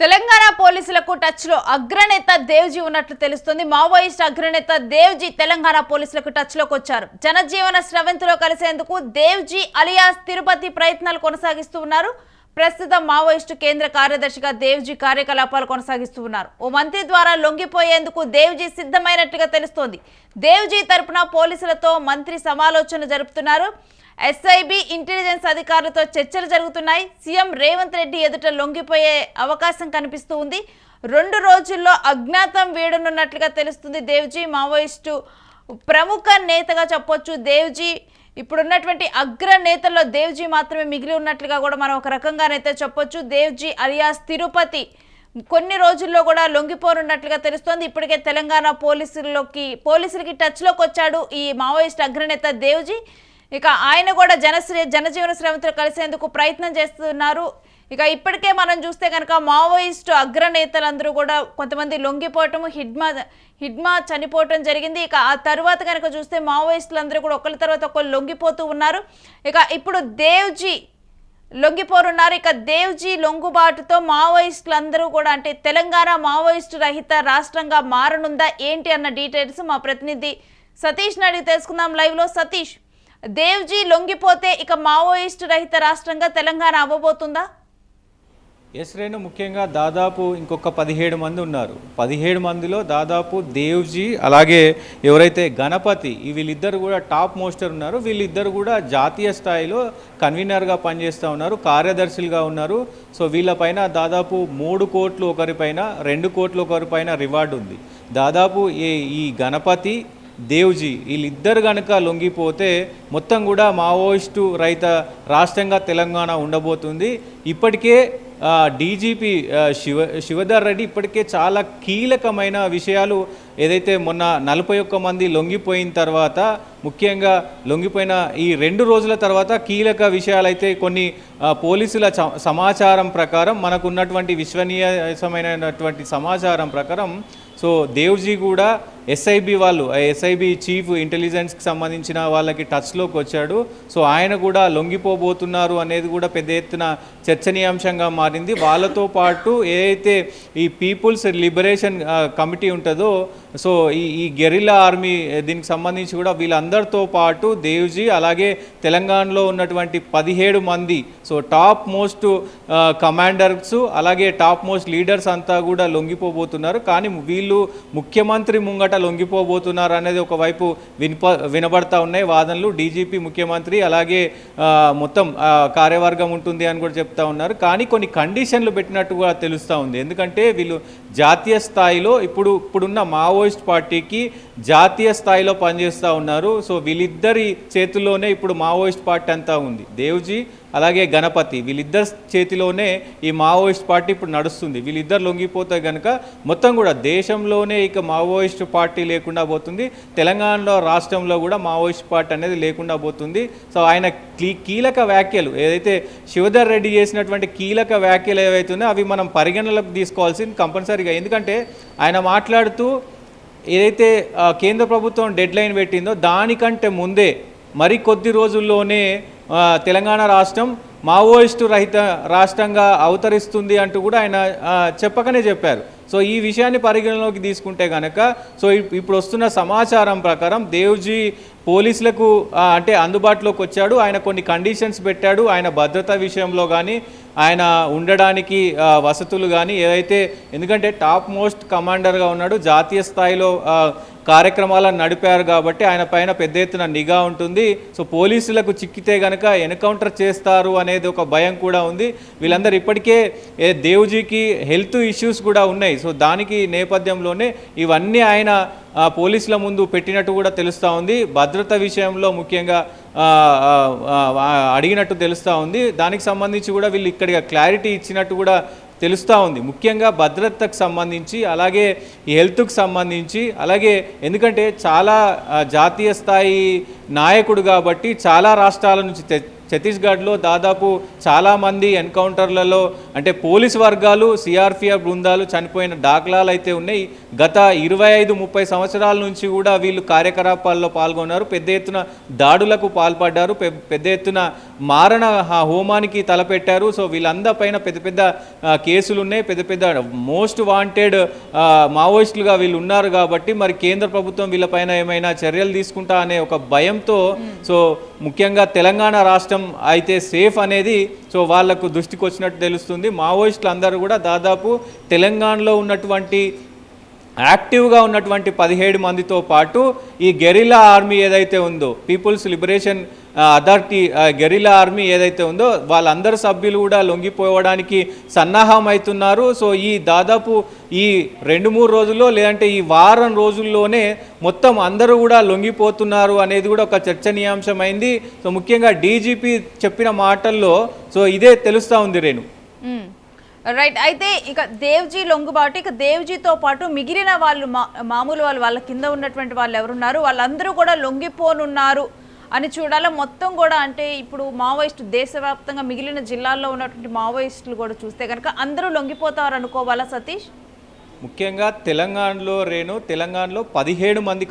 తెలంగాణ పోలీసులకు టచ్ లో అగ్రనేత దేవ్జీ ఉన్నట్లు తెలుస్తుంది. మావోయిస్ట్ అగ్రనేత దేవ్జీ తెలంగాణ పోలీసులకు టచ్ లోకి వచ్చారు. జనజీవన స్రవంతిలో కలిసేందుకు దేవ్జీ అలియాస్ తిరుపతి ప్రయత్నాలు కొనసాగిస్తూ ఉన్నారు. ప్రస్తుతం మావోయిస్టు కేంద్ర కార్యదర్శిగా దేవ్జీ కార్యకలాపాలు కొనసాగిస్తూ ఉన్నారు. ఓ మంత్రి ద్వారా లొంగిపోయేందుకు దేవ్జీ సిద్ధమైనట్టుగా తెలుస్తోంది. దేవ్జీ తరపున పోలీసులతో మంత్రి సమాలోచనలు జరుపుతున్నారు. ఎస్ఐబి ఇంటెలిజెన్స్ అధికారులతో చర్చలు జరుగుతున్నాయి. సీఎం రేవంత్ రెడ్డి ఎదుట లొంగిపోయే అవకాశం కనిపిస్తూ ఉంది. 2 రోజుల్లో అజ్ఞాతం వీడనున్నట్లుగా తెలుస్తుంది. దేవ్జీ మావోయిస్టు ప్రముఖ నేతగా చెప్పొచ్చు. దేవ్జీ ఇప్పుడున్నటువంటి అగ్ర నేతల్లో దేవ్జీ మాత్రమే మిగిలి ఉన్నట్లుగా కూడా మనం ఒక రకంగానైతే చెప్పొచ్చు. దేవ్జీ అలియాస్ తిరుపతి కొన్ని రోజుల్లో కూడా లొంగిపోనున్నట్లుగా తెలుస్తోంది. ఇప్పటికే తెలంగాణ పోలీసులకి టచ్లోకి వచ్చాడు ఈ మావోయిస్ట్ అగ్రనేత దేవ్జీ. ఇక ఆయన కూడా జనజీవన స్రవంతిలో కలిసేందుకు ప్రయత్నం చేస్తున్నారు. ఇక ఇప్పటికే మనం చూస్తే కనుక మావోయిస్టు అగ్రనేతలందరూ కూడా కొంతమంది లొంగిపోవటం, హిడ్మా చనిపోవటం జరిగింది. ఇక ఆ తర్వాత కనుక చూస్తే మావోయిస్టులందరూ కూడా ఒకరి తర్వాత ఒకరు లొంగిపోతూ ఉన్నారు. ఇక ఇప్పుడు దేవ్జీ లొంగిపోరున్నారు. ఇక దేవ్జీ లొంగుబాటుతో మావోయిస్టులందరూ కూడా అంటే తెలంగాణ మావోయిస్టు రహిత రాష్ట్రంగా మారనుందా ఏంటి అన్న డీటెయిల్స్ మా ప్రతినిధి సతీష్ అడిగి తెలుసుకుందాం లైవ్లో. సతీష్, దేవ్జీ లొంగిపోతే ఇక మావోయిస్టు రహిత రాష్ట్రంగా తెలంగాణ అవ్వబోతుందా? ఎస్ రేణు, ముఖ్యంగా దాదాపు ఇంకొక 17 మంది ఉన్నారు. 17 మందిలో దాదాపు దేవ్జీ అలాగే ఎవరైతే గణపతి వీళ్ళిద్దరు కూడా టాప్ మోస్టర్ ఉన్నారు. వీళ్ళిద్దరు కూడా జాతీయ స్థాయిలో కన్వీనర్గా పనిచేస్తూ ఉన్నారు, కార్యదర్శులుగా ఉన్నారు. సో వీళ్ళపైన దాదాపు 3 కోట్లు ఒకరిపైన, 2 కోట్లు ఒకరిపైన రివార్డు ఉంది. దాదాపు ఈ గణపతి దేవ్జీ వీళ్ళిద్దరు కనుక లొంగిపోతే మొత్తం కూడా మావోయిస్టు రహిత రాష్ట్రంగా తెలంగాణ ఉండబోతుంది. ఇప్పటికే డీజీపీ శివధర్ రెడ్డి ఇప్పటికే చాలా కీలకమైన విషయాలు ఏదైతే మొన్న 41 మంది లొంగిపోయిన తర్వాత, ముఖ్యంగా లొంగిపోయిన ఈ 2 రోజుల తర్వాత కీలక విషయాలు అయితే కొన్ని పోలీసుల సమాచారం ప్రకారం, మనకున్నటువంటి విశ్వసనీయమైనటువంటి సమాచారం ప్రకారం సో దేవ్జీ కూడా ఎస్ఐబి చీఫ్ ఇంటెలిజెన్స్కి సంబంధించిన వాళ్ళకి టచ్లోకి వచ్చాడు. సో ఆయన కూడా లొంగిపోబోతున్నారు అనేది కూడా పెద్ద ఎత్తున చర్చనీయాంశంగా మారింది. వాళ్ళతో పాటు ఏదైతే ఈ పీపుల్స్ లిబరేషన్ కమిటీ ఉంటుందో, సో ఈ గెరిల్లా ఆర్మీ దీనికి సంబంధించి కూడా వీళ్ళందరితో పాటు దేవ్జీ అలాగే తెలంగాణలో ఉన్నటువంటి 17 మంది సో టాప్ మోస్ట్ కమాండర్స్ అలాగే టాప్ మోస్ట్ లీడర్స్ అంతా కూడా లొంగిపోబోతున్నారు. కానీ వీళ్ళు ముఖ్యమంత్రి ముంగట లొంగిపోబోతున్నారు అనేది ఒకవైపు వినబడతా ఉన్నాయి వాదనలు. డీజీపీ, ముఖ్యమంత్రి అలాగే మొత్తం కార్యవర్గం ఉంటుంది అని కూడా చెప్తా ఉన్నారు. కానీ కొన్ని కండిషన్లు పెట్టినట్టుగా తెలుస్తూ ఉంది. ఎందుకంటే వీళ్ళు జాతీయ స్థాయిలో ఇప్పుడున్న మావోయిస్ట్ పార్టీకి జాతీయ స్థాయిలో పనిచేస్తూ ఉన్నారు. సో వీళ్ళిద్దరి చేతుల్లోనే ఇప్పుడు మావోయిస్ట్ పార్టీ అంతా ఉంది. దేవ్జీ అలాగే గణపతి వీళ్ళిద్దరి చేతిలోనే ఈ మావోయిస్ట్ పార్టీ ఇప్పుడు నడుస్తుంది. వీళ్ళిద్దరు లొంగిపోతే కనుక మొత్తం కూడా దేశంలోనే ఇక మావోయిస్ట్ పార్టీ లేకుండా పోతుంది. తెలంగాణలో రాష్ట్రంలో కూడా మావోయిస్ట్ పార్టీ అనేది లేకుండా పోతుంది. సో ఆయన కీలక వ్యాఖ్యలు ఏదైతే శివధర్ రెడ్డి చేసినటువంటి కీలక వ్యాఖ్యలు ఏవైతున్నాయో అవి మనం పరిగణనలోకి తీసుకోవాల్సింది కంపల్సరీగా. ఎందుకంటే ఆయన మాట్లాడుతూ ఏదైతే కేంద్ర ప్రభుత్వం డెడ్ లైన్ పెట్టిందో దానికంటే ముందే మరికొద్ది రోజుల్లోనే తెలంగాణ రాష్ట్రం మావోయిస్టు రహిత రాష్ట్రంగా అవతరిస్తుంది అంటూ కూడా ఆయన చెప్పకనే చెప్పారు. సో ఈ విషయాన్ని పరిగణలోకి తీసుకుంటే కనుక సో ఇప్పుడు వస్తున్న సమాచారం ప్రకారం దేవ్జీ పోలీసులకు అంటే అందుబాటులోకి వచ్చాడు. ఆయన కొన్ని కండిషన్స్ పెట్టాడు. ఆయన భద్రత విషయంలో కానీ, ఆయన ఉండడానికి వసతులు కానీ ఏదైతే, ఎందుకంటే టాప్ మోస్ట్ కమాండర్గా ఉన్నాడు, జాతీయ స్థాయిలో కార్యక్రమాలను నడిపారు కాబట్టి ఆయన పైన పెద్ద ఎత్తున నిఘా ఉంటుంది. సో పోలీసులకు చిక్కితే కనుక ఎన్కౌంటర్ చేస్తారు అనేది ఒక భయం కూడా ఉంది. వీళ్ళందరూ ఇప్పటికే దేవ్జీకి హెల్త్ ఇష్యూస్ కూడా ఉన్నాయి. సో దానికి నేపథ్యంలోనే ఇవన్నీ ఆయన పోలీసుల ముందు పెట్టినట్టు కూడా తెలుస్తూ ఉంది. భద్రత విషయంలో ముఖ్యంగా అడిగినట్టు తెలుస్తూ ఉంది. దానికి సంబంధించి కూడా వీళ్ళు ఇక్కడికి క్లారిటీ ఇచ్చినట్టు కూడా తెలుస్తూ ఉంది. ముఖ్యంగా భద్రతకు సంబంధించి అలాగే హెల్త్కు సంబంధించి అలాగే ఎందుకంటే చాలా జాతీయ స్థాయి నాయకుడు కాబట్టి చాలా రాష్ట్రాల నుంచి ఛత్తీస్గఢ్లో దాదాపు చాలామంది ఎన్కౌంటర్లలో అంటే పోలీస్ వర్గాలు సిఆర్పిఎఫ్ బృందాలు చనిపోయిన దాఖలాలు అయితే ఉన్నాయి. గత 25-30 సంవత్సరాల నుంచి కూడా వీళ్ళు కార్యకలాపాల్లో పాల్గొన్నారు. పెద్ద ఎత్తున దాడులకు పాల్పడ్డారు, పెద్ద ఎత్తున మారణ హోమానికి తలపెట్టారు. సో వీళ్ళందరిపైన పెద్ద పెద్ద కేసులు ఉన్నాయి, పెద్ద పెద్ద మోస్ట్ వాంటెడ్ మావోయిస్టులుగా వీళ్ళు ఉన్నారు. కాబట్టి మరి కేంద్ర ప్రభుత్వం వీళ్ళపైన ఏమైనా చర్యలు తీసుకుంటా అనే ఒక భయంతో సో ముఖ్యంగా తెలంగాణ రాష్ట్రం అయితే సేఫ్ అనేది సో వాళ్లకు దృష్టికి వచ్చినట్టు తెలుస్తుంది. మావోయిస్టులు అందరూ కూడా దాదాపు తెలంగాణలో ఉన్నటువంటి యాక్టివ్గా ఉన్నటువంటి 17 మందితో పాటు ఈ గెరిల్లా ఆర్మీ ఏదైతే ఉందో, people's liberation authority guerrilla army ఏదైతే ఉందో వాళ్ళందరు సభ్యులు కూడా లొంగిపోవడానికి సన్నాహం అవుతున్నారు. సో ఈ దాదాపు ఈ 2-3 రోజుల్లో లేదంటే ఈ వారం రోజుల్లోనే మొత్తం అందరూ కూడా లొంగిపోతున్నారు అనేది కూడా ఒక చర్చనీయాంశమైంది. సో ముఖ్యంగా డీజీపీ చెప్పిన మాటల్లో సో ఇదే తెలుస్తూ ఉంది రేణు. రైట్. అయితే ఇక దేవ్జీ లొంగుబాటు, ఇక దేవ్జీతో పాటు మిగిలిన వాళ్ళు మామూలు వాళ్ళ కింద ఉన్నటువంటి వాళ్ళు ఎవరున్నారు వాళ్ళందరూ కూడా లొంగిపోనున్నారు అని చూడాలి. మొత్తం కూడా అంటే ఇప్పుడు మావోయిస్టు దేశవ్యాప్తంగా మిగిలిన జిల్లాల్లో ఉన్నటువంటి మావోయిస్టులు కూడా చూస్తే కనుక అందరూ లొంగిపోతారు అనుకోవాలా సతీష్? ముఖ్యంగా తెలంగాణలో తెలంగాణలో 17 మంది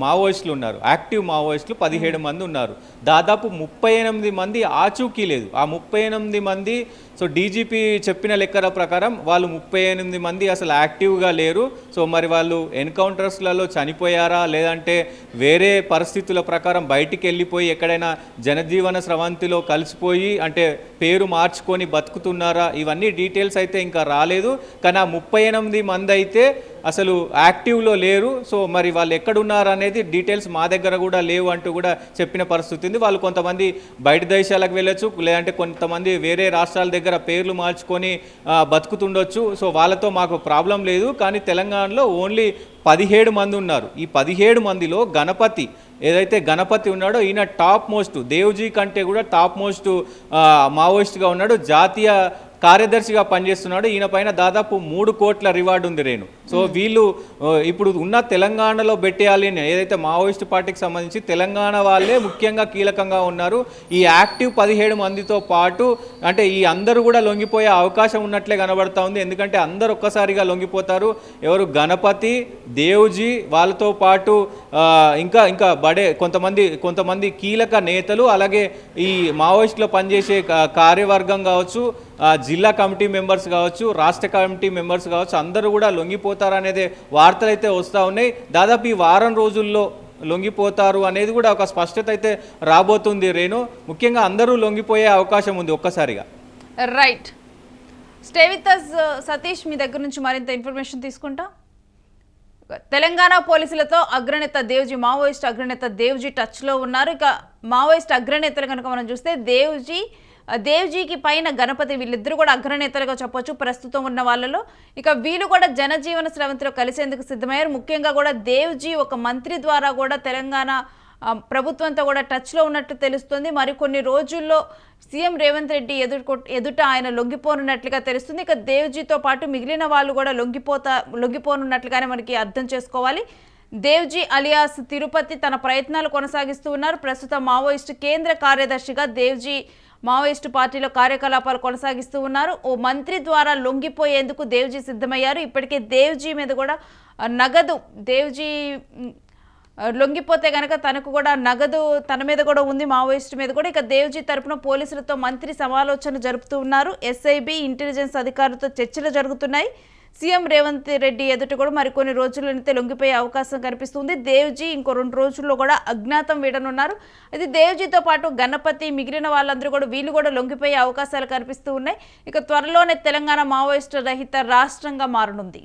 మావోయిస్టులు ఉన్నారు, యాక్టివ్ మావోయిస్టులు 17 మంది ఉన్నారు. దాదాపు 38 మంది ఆచూకీ లేదు. ఆ 38 మంది సో డీజీపీ చెప్పిన లెక్కల ప్రకారం వాళ్ళు 38 మంది అసలు యాక్టివ్గా లేరు. సో మరి వాళ్ళు ఎన్కౌంటర్స్లలో చనిపోయారా లేదంటే వేరే పరిస్థితుల ప్రకారం బయటికి వెళ్ళిపోయి ఎక్కడైనా జనజీవన స్రవంతిలో కలిసిపోయి అంటే పేరు మార్చుకొని బతుకుతున్నారా, ఇవన్నీ డీటెయిల్స్ అయితే ఇంకా రాలేదు. కానీ ఆ 38 మంది అయితే అసలు యాక్టివ్లో లేరు. సో మరి వాళ్ళు ఎక్కడున్నారు అనేది డీటెయిల్స్ మా దగ్గర కూడా లేవు అంటూ కూడా చెప్పిన పరిస్థితి ఉంది. వాళ్ళు కొంతమంది బయట దేశాలకు వెళ్ళొచ్చు, లేదంటే కొంతమంది వేరే రాష్ట్రాల దగ్గర పేర్లు మార్చుకొని బతుకుతుండొచ్చు. సో వాళ్ళతో మాకు ప్రాబ్లం లేదు. కానీ తెలంగాణలో ఓన్లీ 17 మంది ఉన్నారు. ఈ 17 మందిలో గణపతి ఏదైతే గణపతి ఉన్నాడో ఈయన టాప్ మోస్ట్, దేవ్జీ కంటే కూడా టాప్ మోస్ట్ మావోయిస్ట్గా ఉన్నాడు, జాతీయ కార్యదర్శిగా పనిచేస్తున్నాడు. ఈయన పైన దాదాపు 3 కోట్ల రివార్డు ఉంది రేణు. సో వీళ్ళు ఇప్పుడు ఉన్న తెలంగాణలో పెట్టేయాలి అని ఏదైతే మావోయిస్ట్ పార్టీకి సంబంధించి తెలంగాణ వాళ్ళే ముఖ్యంగా కీలకంగా ఉన్నారు. ఈ యాక్టివ్ 17 మందితో పాటు అంటే ఈ అందరూ కూడా లొంగిపోయే అవకాశం ఉన్నట్లే కనబడతా ఉంది. ఎందుకంటే అందరు ఒక్కసారిగా లొంగిపోతారు. ఎవరు గణపతి, దేవ్జీ, వాళ్ళతో పాటు ఇంకా బడే కొంతమంది కీలక నేతలు, అలాగే ఈ మావోయిస్టులో పనిచేసే కార్యవర్గం కావచ్చు, జిల్లా కమిటీ మెంబర్స్ కావచ్చు, రాష్ట్ర కమిటీ మెంబర్స్ కావచ్చు, అందరూ కూడా లొంగిపోతారనేదే వార్తలు అయితే వస్తూ ఉన్నాయి. దాదాపు ఈ వారం రోజుల్లో లొంగిపోతారు అనేది కూడా ఒక స్పష్టత అయితే రాబోతుంది రేణు. ముఖ్యంగా అందరూ లొంగిపోయే అవకాశం ఉంది ఒక్కసారిగా. Right. Stay with us Satish, మీ దగ్గర నుంచి మరింత ఇన్ఫర్మేషన్ తీసుకుంటా. తెలంగాణ పోలీసులతో అగ్రనేత దేవ్జీ, మావోయిస్ట్ అగ్రనేత దేవ్జీ టచ్లో ఉన్నారు. ఇక మావోయిస్ట్ అగ్రనేతలు కనుక మనం చూస్తే దేవ్జీకి పైన గణపతి, వీళ్ళిద్దరూ కూడా అగ్రనేతలుగా చెప్పొచ్చు ప్రస్తుతం ఉన్న వాళ్ళలో. ఇక వీళ్ళు కూడా జనజీవన స్రవంతిలో కలిసేందుకు సిద్ధమయ్యారు. ముఖ్యంగా కూడా దేవ్జీ ఒక మంత్రి ద్వారా కూడా తెలంగాణ ప్రభుత్వంతో కూడా టచ్లో ఉన్నట్టు తెలుస్తుంది. మరికొన్ని రోజుల్లో సీఎం రేవంత్ రెడ్డి ఎదుట ఆయన లొంగిపోనున్నట్లుగా తెలుస్తుంది. ఇక దేవ్జీతో పాటు మిగిలిన వాళ్ళు కూడా లొంగిపోనున్నట్లుగానే మనకి అర్థం చేసుకోవాలి. దేవ్జీ అలియాస్ తిరుపతి తన ప్రయత్నాలు కొనసాగిస్తూ ఉన్నారు. ప్రస్తుతం మావోయిస్టు కేంద్ర కార్యదర్శిగా దేవ్జీ మావోయిస్టు పార్టీలో కార్యకలాపాలు కొనసాగిస్తూ ఉన్నారు. ఓ మంత్రి ద్వారా లొంగిపోయేందుకు దేవ్జీ సిద్ధమయ్యారు. ఇప్పటికే దేవ్జీ మీద కూడా నగదు, దేవ్జీ లొంగిపోతే కనుక తనకు కూడా నగదు తన మీద కూడా ఉంది, మావోయిస్టు మీద కూడా. ఇక దేవ్జీ తరపున పోలీసులతో మంత్రి సమాలోచన జరుపుతూ ఉన్నారు. ఎస్ఐబి ఇంటెలిజెన్స్ అధికారులతో చర్చలు జరుగుతున్నాయి. సీఎం రేవంత్ రెడ్డి ఎదుట కూడా మరికొన్ని రోజులైతే లొంగిపోయే అవకాశం కనిపిస్తుంది. దేవ్జీ ఇంకో 2 రోజుల్లో కూడా అజ్ఞాతం వీడనున్నారు. అయితే దేవ్జీతో పాటు గణపతి, మిగిలిన వాళ్ళందరూ కూడా వీళ్ళు కూడా లొంగిపోయే అవకాశాలు కనిపిస్తూ ఉన్నాయి. ఇక త్వరలోనే తెలంగాణ మావోయిస్టు రహిత రాష్ట్రంగా మారనుంది.